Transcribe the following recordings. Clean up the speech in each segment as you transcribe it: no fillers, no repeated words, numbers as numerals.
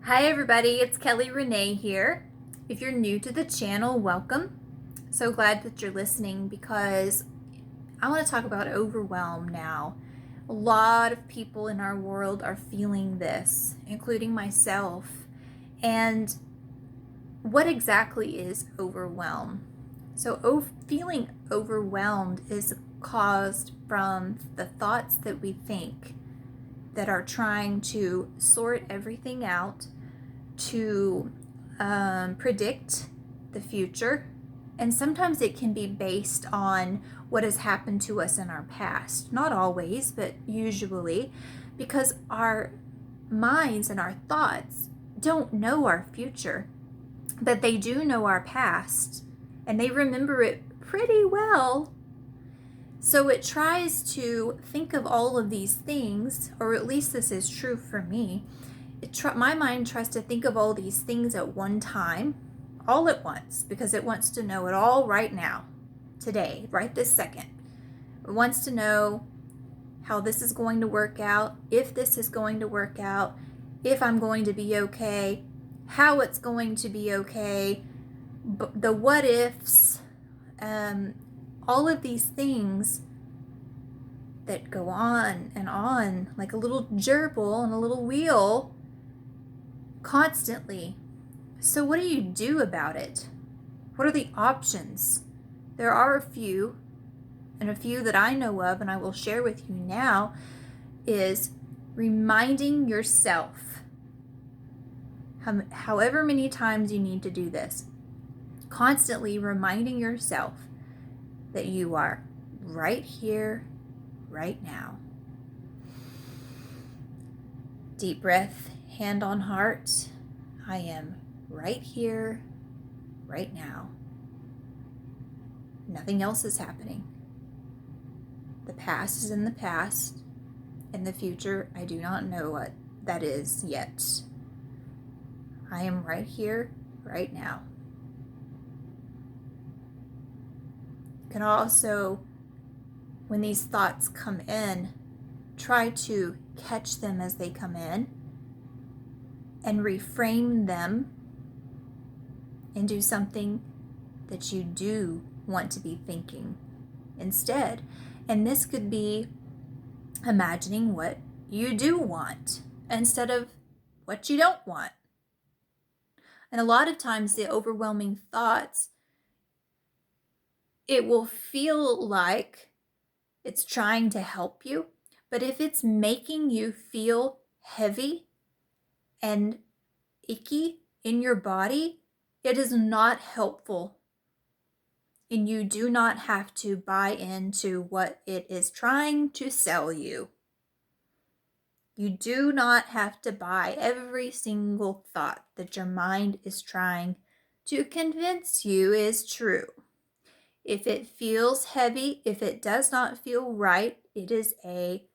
Hi everybody, it's Kelly Renee here. If you're new to the channel, welcome. So glad that you're listening because I want to talk about overwhelm now. A lot of people in our world are feeling this, including myself. And what exactly is overwhelm? So feeling overwhelmed is caused from the thoughts that we think that are trying to sort everything out, to predict the future. And sometimes it can be based on what has happened to us in our past. Not always, but usually, because our minds and our thoughts don't know our future, but they do know our past and they remember it pretty well. So it tries to think of all of these things, or at least this is true for me. My mind tries to think of all these things at one time, all at once, because it wants to know it all right now, today, right this second. It wants to know how this is going to work out, if this is going to work out, if I'm going to be okay, how it's going to be okay, the what ifs, all of these things that go on like a little gerbil on a little wheel constantly. So what do you do about it? What are the options? There are a few, and a few that I know of and I will share with you now is reminding yourself, however many times you need to do this, constantly reminding yourself that you are right here, right now. Deep breath, hand on heart. I am right here, right now. Nothing else is happening. The past is in the past, and the future, I do not know what that is yet. I am right here, right now. You can also, when these thoughts come in, try to catch them as they come in and reframe them into something that you do want to be thinking instead. And this could be imagining what you do want instead of what you don't want. And a lot of times the overwhelming thoughts, it will feel like it's trying to help you, but if it's making you feel heavy and icky in your body, it is not helpful. And you do not have to buy into what it is trying to sell you. You do not have to buy every single thought that your mind is trying to convince you is true. If it feels heavy, if it does not feel right, it is a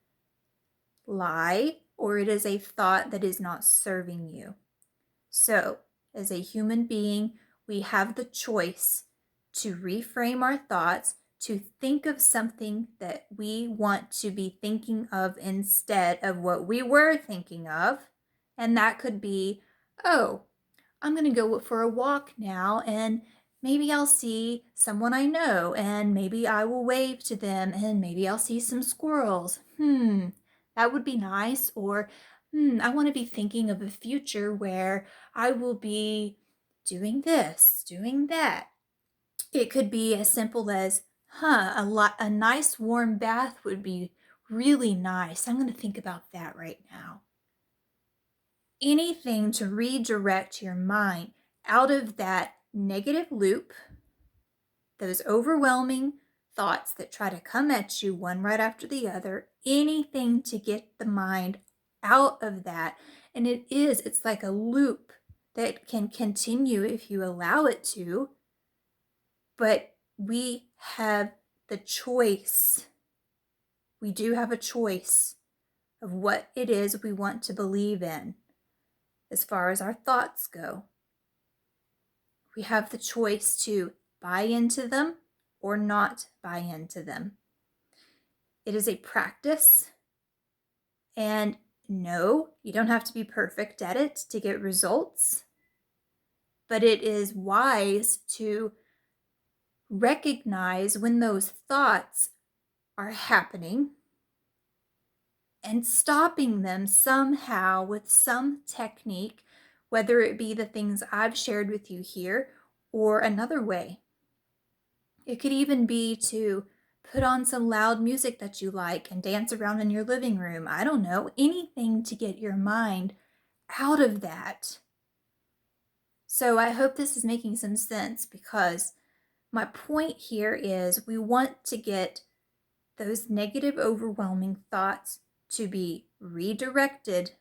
lie or it is a thought that is not serving you. So, as a human being, we have the choice to reframe our thoughts, to think of something that we want to be thinking of instead of what we were thinking of. And that could be, oh, I'm going to go for a walk now and maybe I'll see someone I know and maybe I will wave to them and maybe I'll see some squirrels. That would be nice. Or, I want to be thinking of a future where I will be doing this, doing that. It could be as simple as, a nice warm bath would be really nice. I'm going to think about that right now. Anything to redirect your mind out of that negative loop, those overwhelming thoughts that try to come at you one right after the other, anything to get the mind out of that. And it's like a loop that can continue if you allow it to, but we have the choice. We do have a choice of what it is we want to believe in as far as our thoughts go. We have the choice to buy into them or not buy into them. It is a practice, and No, you don't have to be perfect at it to get results, but it is wise to recognize when those thoughts are happening and stopping them somehow with some technique, whether it be the things I've shared with you here or another way. It could even be to put on some loud music that you like and dance around in your living room. I don't know, anything to get your mind out of that. So I hope this is making some sense, because my point here is we want to get those negative, overwhelming thoughts to be redirected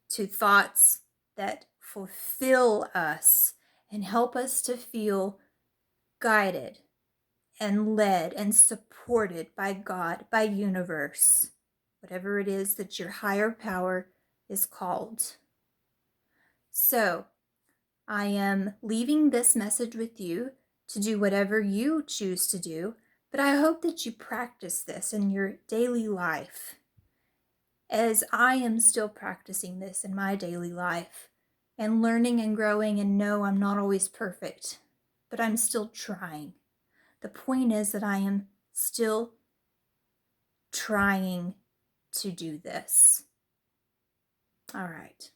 to thoughts that fulfill us and help us to feel guided and led and supported by God, by universe, whatever it is that your higher power is called. So I am leaving this message with you to do whatever you choose to do, but I hope that you practice this in your daily life, as I am still practicing this in my daily life and learning and growing, and no, I'm not always perfect, but I'm still trying. The point is that I am still trying to do this. All right.